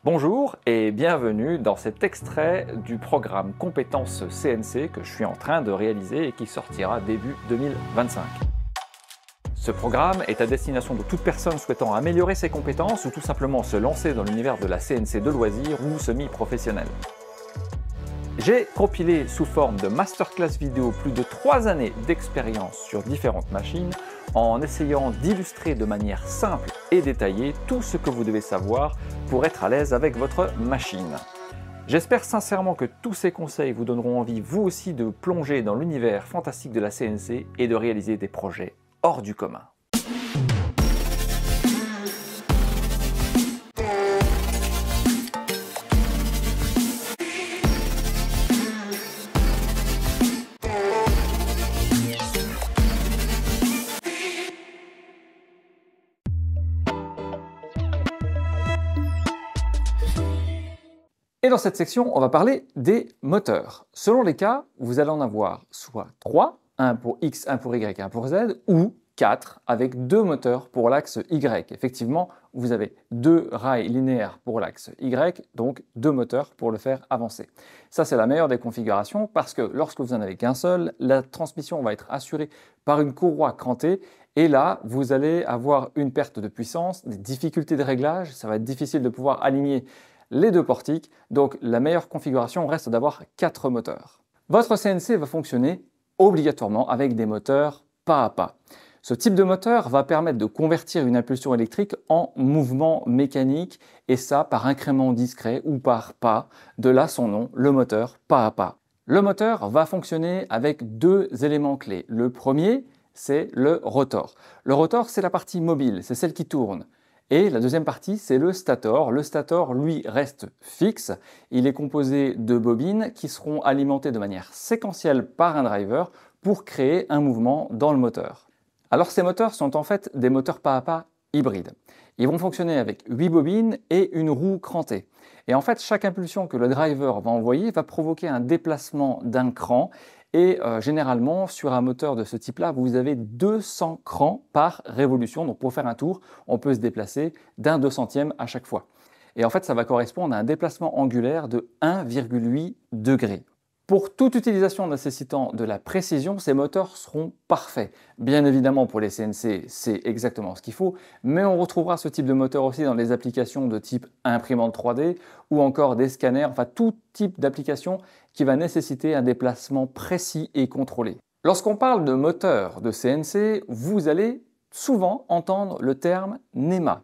Bonjour et bienvenue dans cet extrait du programme Compétences CNC que je suis en train de réaliser et qui sortira début 2025. Ce programme est à destination de toute personne souhaitant améliorer ses compétences ou tout simplement se lancer dans l'univers de la CNC de loisirs ou semi-professionnel. J'ai compilé sous forme de masterclass vidéo plus de 3 années d'expérience sur différentes machines en essayant d'illustrer de manière simple et détaillée tout ce que vous devez savoir pour être à l'aise avec votre machine. J'espère sincèrement que tous ces conseils vous donneront envie vous aussi de plonger dans l'univers fantastique de la CNC et de réaliser des projets hors du commun. Et dans cette section, on va parler des moteurs. Selon les cas, vous allez en avoir soit 3, un pour X, un pour Y, un pour Z, ou 4 avec 2 moteurs pour l'axe Y. Effectivement, vous avez 2 rails linéaires pour l'axe Y, donc 2 moteurs pour le faire avancer. Ça, c'est la meilleure des configurations parce que lorsque vous n'en avez qu'un seul, la transmission va être assurée par une courroie crantée et là, vous allez avoir une perte de puissance, des difficultés de réglage, ça va être difficile de pouvoir aligner les 2 portiques, donc la meilleure configuration reste d'avoir 4 moteurs. Votre CNC va fonctionner obligatoirement avec des moteurs pas à pas. Ce type de moteur va permettre de convertir une impulsion électrique en mouvement mécanique et ça par incrément discret ou par pas, de là son nom, le moteur pas à pas. Le moteur va fonctionner avec 2 éléments clés. Le premier, c'est le rotor. Le rotor, c'est la partie mobile, c'est celle qui tourne. Et la deuxième partie, c'est le stator. Le stator, lui, reste fixe. Il est composé de bobines qui seront alimentées de manière séquentielle par un driver pour créer un mouvement dans le moteur. Alors ces moteurs sont en fait des moteurs pas à pas hybrides. Ils vont fonctionner avec 8 bobines et une roue crantée. Et en fait, chaque impulsion que le driver va envoyer va provoquer un déplacement d'un cran. Et généralement, sur un moteur de ce type-là, vous avez 200 crans par révolution. Donc pour faire un tour, on peut se déplacer d'un 200e à chaque fois. Et en fait, ça va correspondre à un déplacement angulaire de 1,8 degrés. Pour toute utilisation nécessitant de la précision, ces moteurs seront parfaits. Bien évidemment, pour les CNC, c'est exactement ce qu'il faut, mais on retrouvera ce type de moteur aussi dans les applications de type imprimante 3D ou encore des scanners, enfin tout type d'application qui va nécessiter un déplacement précis et contrôlé. Lorsqu'on parle de moteur de CNC, vous allez souvent entendre le terme NEMA.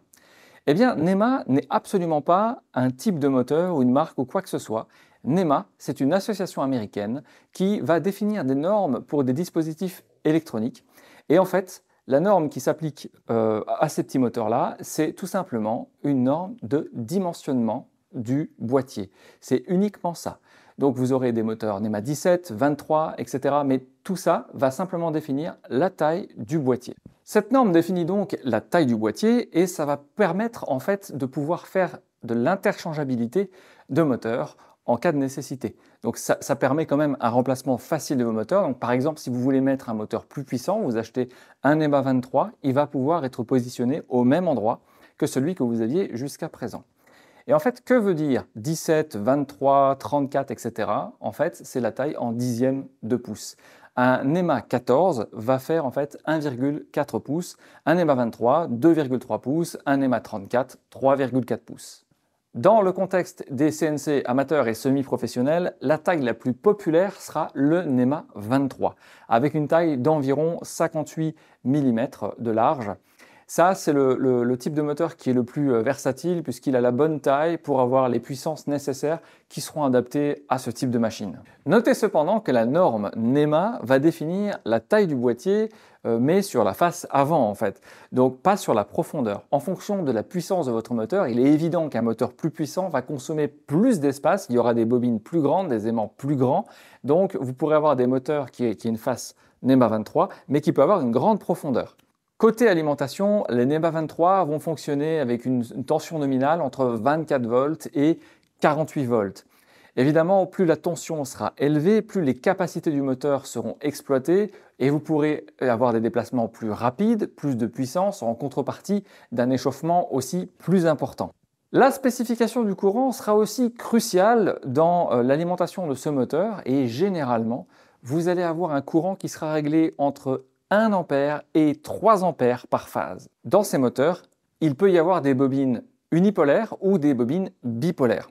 Eh bien, NEMA n'est absolument pas un type de moteur ou une marque ou quoi que ce soit. NEMA, c'est une association américaine qui va définir des normes pour des dispositifs électroniques. Et en fait, la norme qui s'applique à ces petits moteurs-là, c'est tout simplement une norme de dimensionnement du boîtier. C'est uniquement ça. Donc vous aurez des moteurs NEMA 17, 23, etc. Mais tout ça va simplement définir la taille du boîtier. Cette norme définit donc la taille du boîtier et ça va permettre en fait de pouvoir faire de l'interchangeabilité de moteurs en cas de nécessité. Donc ça permet quand même un remplacement facile de vos moteurs. Donc par exemple, si vous voulez mettre un moteur plus puissant, vous achetez un NEMA 23, il va pouvoir être positionné au même endroit que celui que vous aviez jusqu'à présent. Et en fait, que veut dire 17, 23, 34, etc. En fait, c'est la taille en dixièmes de pouce. Un NEMA 14 va faire en fait 1,4 pouces, un NEMA 23, 2,3 pouces, un NEMA 34, 3,4 pouces. Dans le contexte des CNC amateurs et semi-professionnels, la taille la plus populaire sera le NEMA 23, avec une taille d'environ 58 mm de large. Ça, c'est le type de moteur qui est le plus versatile puisqu'il a la bonne taille pour avoir les puissances nécessaires qui seront adaptées à ce type de machine. Notez cependant que la norme NEMA va définir la taille du boîtier mais sur la face avant en fait, donc pas sur la profondeur. En fonction de la puissance de votre moteur, il est évident qu'un moteur plus puissant va consommer plus d'espace, il y aura des bobines plus grandes, des aimants plus grands, donc vous pourrez avoir des moteurs qui aient une face NEMA 23 mais qui peut avoir une grande profondeur. Côté alimentation, les NEMA 23 vont fonctionner avec une tension nominale entre 24 volts et 48 volts. Évidemment, plus la tension sera élevée, plus les capacités du moteur seront exploitées et vous pourrez avoir des déplacements plus rapides, plus de puissance en contrepartie d'un échauffement aussi plus important. La spécification du courant sera aussi cruciale dans l'alimentation de ce moteur et généralement, vous allez avoir un courant qui sera réglé entre 1 ampère et 3 ampères par phase. Dans ces moteurs, il peut y avoir des bobines unipolaires ou des bobines bipolaires.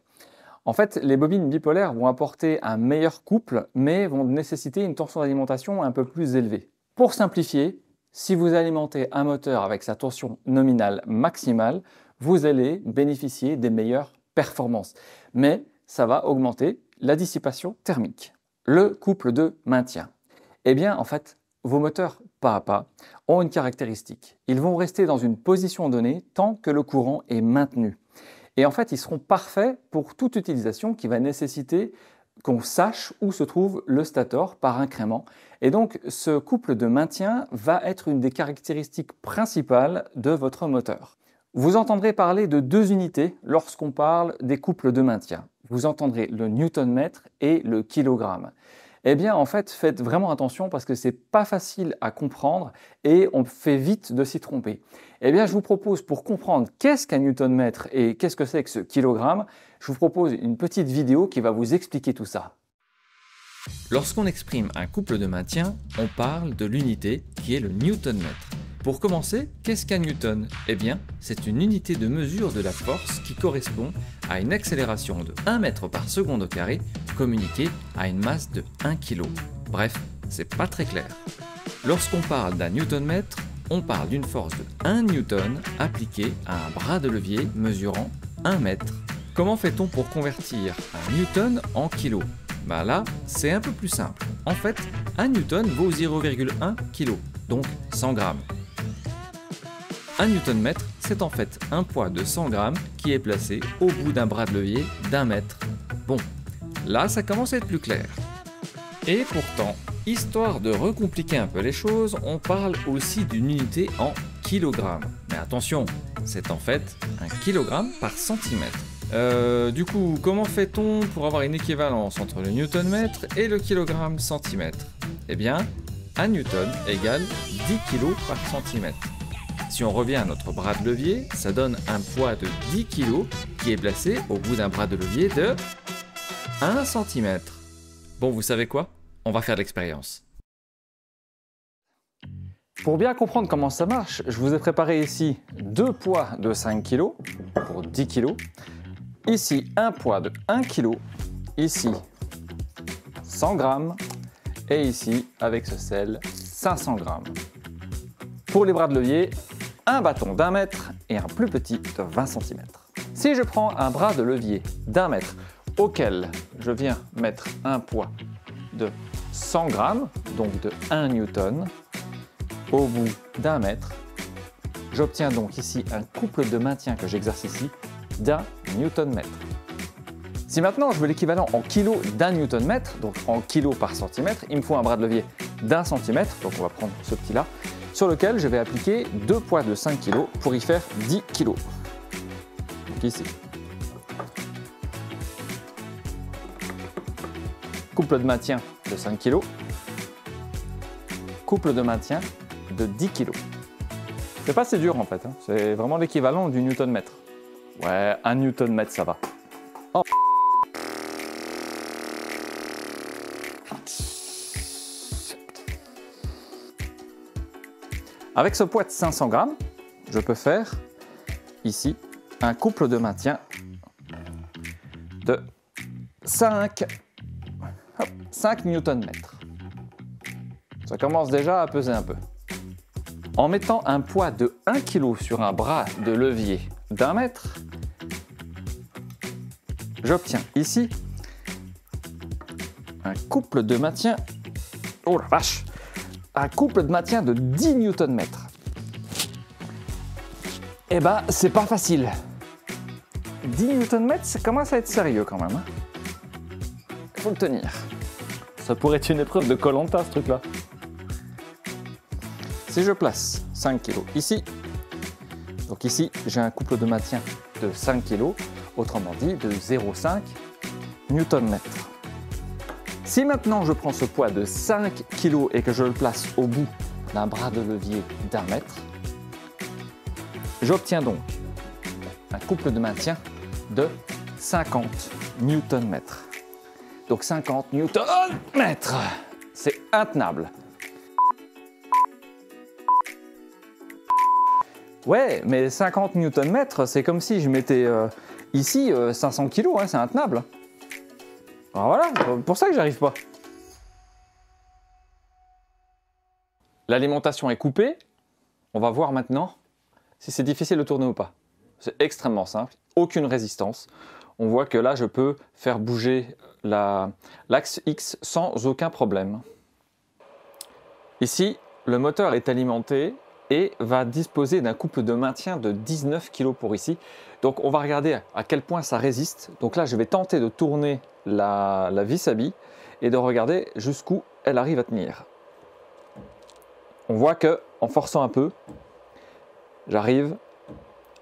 En fait, les bobines bipolaires vont apporter un meilleur couple, mais vont nécessiter une tension d'alimentation un peu plus élevée. Pour simplifier, si vous alimentez un moteur avec sa tension nominale maximale, vous allez bénéficier des meilleures performances. Mais ça va augmenter la dissipation thermique. Le couple de maintien. Eh bien, en fait, vos moteurs pas à pas ont une caractéristique. Ils vont rester dans une position donnée tant que le courant est maintenu. Et en fait, ils seront parfaits pour toute utilisation qui va nécessiter qu'on sache où se trouve le stator par incrément. Et donc, ce couple de maintien va être une des caractéristiques principales de votre moteur. Vous entendrez parler de 2 unités lorsqu'on parle des couples de maintien. Vous entendrez le newton-mètre et le kilogramme. Eh bien, en fait, faites vraiment attention parce que c'est pas facile à comprendre et on fait vite de s'y tromper. Eh bien, je vous propose, pour comprendre qu'est-ce qu'un newton-mètre et qu'est-ce que c'est que ce kilogramme, je vous propose une petite vidéo qui va vous expliquer tout ça. Lorsqu'on exprime un couple de maintien, on parle de l'unité qui est le newton-mètre. Pour commencer, qu'est-ce qu'un newton? Eh bien, c'est une unité de mesure de la force qui correspond à une accélération de 1 mètre par seconde au carré communiquée à une masse de 1 kg. Bref, c'est pas très clair. Lorsqu'on parle d'un newton-mètre, on parle d'une force de 1 newton appliquée à un bras de levier mesurant 1 mètre. Comment fait-on pour convertir un newton en kilo? Bah là, c'est un peu plus simple. En fait, un newton vaut 0,1 kg, donc 100 grammes. Un newton-mètre, c'est en fait un poids de 100 grammes qui est placé au bout d'un bras de levier d'1 mètre. Bon, là ça commence à être plus clair. Et pourtant, histoire de recompliquer un peu les choses, on parle aussi d'une unité en kilogrammes. Mais attention, c'est en fait un kilogramme par centimètre. Du coup, comment fait-on pour avoir une équivalence entre le newton-mètre et le kilogramme centimètre? Eh bien, un newton égale 10 kg par centimètre. Si on revient à notre bras de levier, ça donne un poids de 10 kg qui est placé au bout d'un bras de levier de 1 cm. Bon, vous savez quoi? On va faire l'expérience. Pour bien comprendre comment ça marche, je vous ai préparé ici 2 poids de 5 kg pour 10 kg. Ici, un poids de 1 kg. Ici, 100 grammes. Et ici, avec ce sel, 500 grammes. Pour les bras de levier, un bâton d'1 mètre et un plus petit de 20 cm. Si je prends un bras de levier d'1 mètre auquel je viens mettre un poids de 100 grammes, donc de 1 newton, au bout d'1 mètre, j'obtiens donc ici un couple de maintien que j'exerce ici d'1 newton-mètre. Si maintenant je veux l'équivalent en kilos d'1 newton-mètre, donc en kilos par centimètre, il me faut un bras de levier d'1 centimètre, donc on va prendre ce petit-là, sur lequel je vais appliquer 2 poids de 5 kg pour y faire 10 kg. Donc ici. Couple de maintien de 5 kg. Couple de maintien de 10 kg. C'est pas si dur en fait, hein. C'est vraiment l'équivalent du newton-mètre. Ouais, 1 newton-mètre ça va. Oh. Avec ce poids de 500 grammes, je peux faire ici un couple de maintien de 5 newton-mètres. Ça commence déjà à peser un peu. En mettant un poids de 1 kg sur un bras de levier d'1 mètre, j'obtiens ici un couple de maintien, oh la vache, un couple de maintien de 10 newton-mètres. Eh ben, c'est pas facile. 10 newton-mètres, ça commence à être sérieux quand même. Il faut le tenir. Ça pourrait être une épreuve de Koh-Lanta, ce truc-là. Si je place 5 kg ici, donc ici, j'ai un couple de maintien de 5 kg, autrement dit de 0,5 newton-mètre. Si maintenant je prends ce poids de 5 kg et que je le place au bout d'un bras de levier d'1 mètre, j'obtiens donc un couple de maintien de 50 Nm. Donc 50 Nm, c'est intenable. Ouais, mais 50 Nm, c'est comme si je mettais ici 500 kg, hein, c'est intenable. Alors voilà, pour ça que j'arrive pas. L'alimentation est coupée. On va voir maintenant si c'est difficile de tourner ou pas. C'est extrêmement simple, aucune résistance. On voit que là, je peux faire bouger l'axe X sans aucun problème. Ici, le moteur est alimenté et va disposer d'un couple de maintien de 19 kg pour ici. Donc on va regarder à quel point ça résiste. Donc là, je vais tenter de tourner la vis à billes et de regarder jusqu'où elle arrive à tenir. On voit que en forçant un peu, j'arrive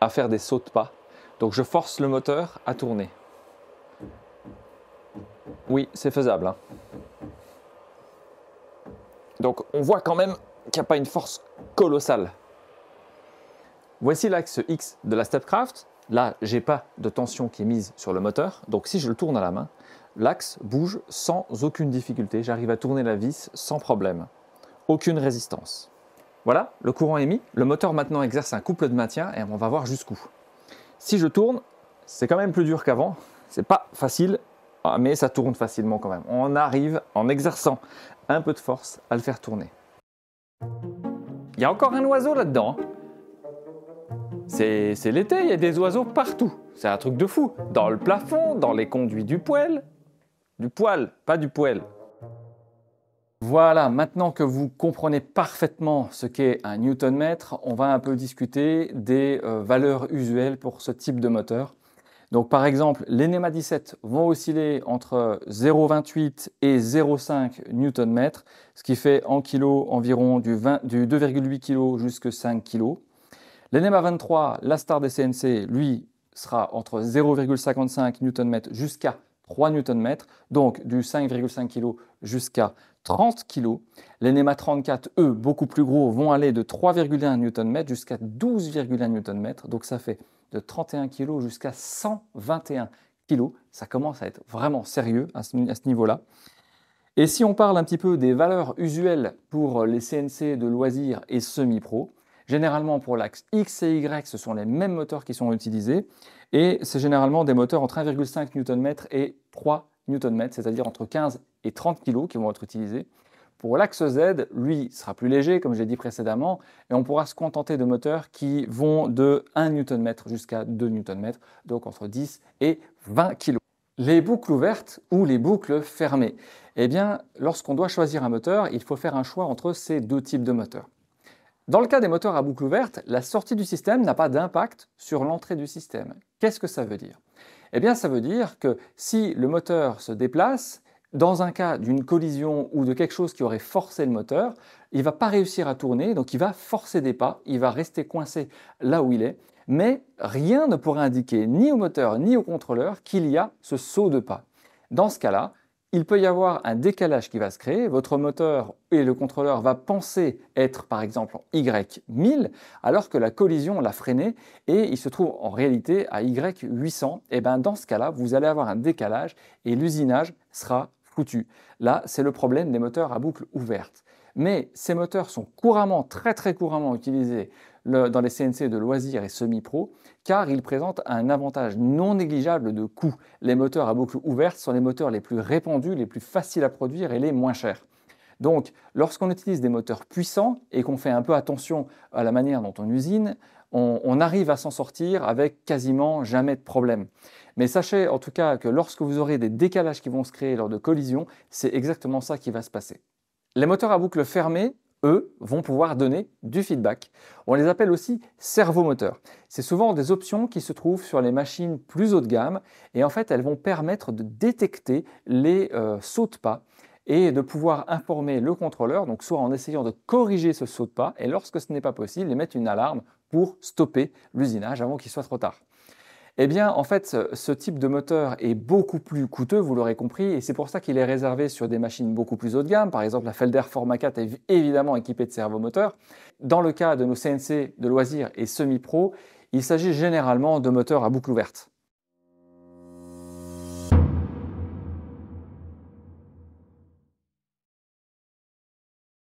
à faire des sauts de pas. Donc je force le moteur à tourner. Oui, c'est faisable, hein. Donc on voit quand même qu'il n'y a pas une force colossale. Voici l'axe X de la Stepcraft. Là, je n'ai pas de tension qui est mise sur le moteur. Donc si je le tourne à la main, l'axe bouge sans aucune difficulté. J'arrive à tourner la vis sans problème. Aucune résistance. Voilà, le courant est mis. Le moteur maintenant exerce un couple de maintien et on va voir jusqu'où. Si je tourne, c'est quand même plus dur qu'avant. C'est pas facile, mais ça tourne facilement quand même. On arrive, en exerçant un peu de force, à le faire tourner. Il y a encore un oiseau là-dedans. C'est l'été, il y a des oiseaux partout. C'est un truc de fou. Dans le plafond, dans les conduits du poêle. Du poêle, pas du poêle. Voilà, maintenant que vous comprenez parfaitement ce qu'est un newton-mètre, on va un peu discuter des valeurs usuelles pour ce type de moteur. Donc par exemple, les NEMA 17 vont osciller entre 0,28 et 0,5 Nm, ce qui fait en kilos environ du 2,8 kg jusqu'à 5 kg. Les NEMA 23, la star des CNC, lui, sera entre 0,55 Nm jusqu'à 3 Nm, donc du 5,5 kg jusqu'à 30 kg. Les NEMA 34, eux, beaucoup plus gros, vont aller de 3,1 Nm jusqu'à 12,1 Nm, donc ça fait de 31 kg jusqu'à 121 kg. Ça commence à être vraiment sérieux à ce niveau-là. Et si on parle un petit peu des valeurs usuelles pour les CNC de loisirs et semi-pro, généralement pour l'axe X et Y, ce sont les mêmes moteurs qui sont utilisés. Et c'est généralement des moteurs entre 1,5 Nm et 3 Nm, c'est-à-dire entre 15 et 30 kg qui vont être utilisés. Pour l'axe Z, lui, sera plus léger, comme je l'ai dit précédemment, et on pourra se contenter de moteurs qui vont de 1 Nm jusqu'à 2 Nm, donc entre 10 et 20 kg. Les boucles ouvertes ou les boucles fermées. Eh bien, lorsqu'on doit choisir un moteur, il faut faire un choix entre ces deux types de moteurs. Dans le cas des moteurs à boucle ouverte, la sortie du système n'a pas d'impact sur l'entrée du système. Qu'est-ce que ça veut dire? Eh bien, ça veut dire que si le moteur se déplace, dans un cas d'une collision ou de quelque chose qui aurait forcé le moteur, il ne va pas réussir à tourner, donc il va forcer des pas, il va rester coincé là où il est, mais rien ne pourra indiquer ni au moteur ni au contrôleur qu'il y a ce saut de pas. Dans ce cas-là, il peut y avoir un décalage qui va se créer, votre moteur et le contrôleur va penser être par exemple en Y1000 alors que la collision l'a freiné et il se trouve en réalité à Y800. Et bien dans ce cas-là, vous allez avoir un décalage et l'usinage sera foutu. Là, c'est le problème des moteurs à boucle ouverte. Mais ces moteurs sont couramment, très couramment utilisés dans les CNC de loisirs et semi-pro, car ils présentent un avantage non négligeable de coût. Les moteurs à boucle ouverte sont les moteurs les plus répandus, les plus faciles à produire et les moins chers. Donc, lorsqu'on utilise des moteurs puissants et qu'on fait un peu attention à la manière dont on usine, on arrive à s'en sortir avec quasiment jamais de problème. Mais sachez en tout cas que lorsque vous aurez des décalages qui vont se créer lors de collisions, c'est exactement ça qui va se passer. Les moteurs à boucle fermée, eux, vont pouvoir donner du feedback. On les appelle aussi servomoteurs. C'est souvent des options qui se trouvent sur les machines plus haut de gamme et en fait, elles vont permettre de détecter les sauts de pas et de pouvoir informer le contrôleur, donc soit en essayant de corriger ce saut de pas et lorsque ce n'est pas possible, émettre une alarme pour stopper l'usinage avant qu'il soit trop tard. Eh bien, en fait, ce type de moteur est beaucoup plus coûteux, vous l'aurez compris, et c'est pour ça qu'il est réservé sur des machines beaucoup plus haut de gamme. Par exemple, la Felder Format 4 est évidemment équipée de servomoteurs. Dans le cas de nos CNC de loisirs et semi-pro, il s'agit généralement de moteurs à boucle ouverte.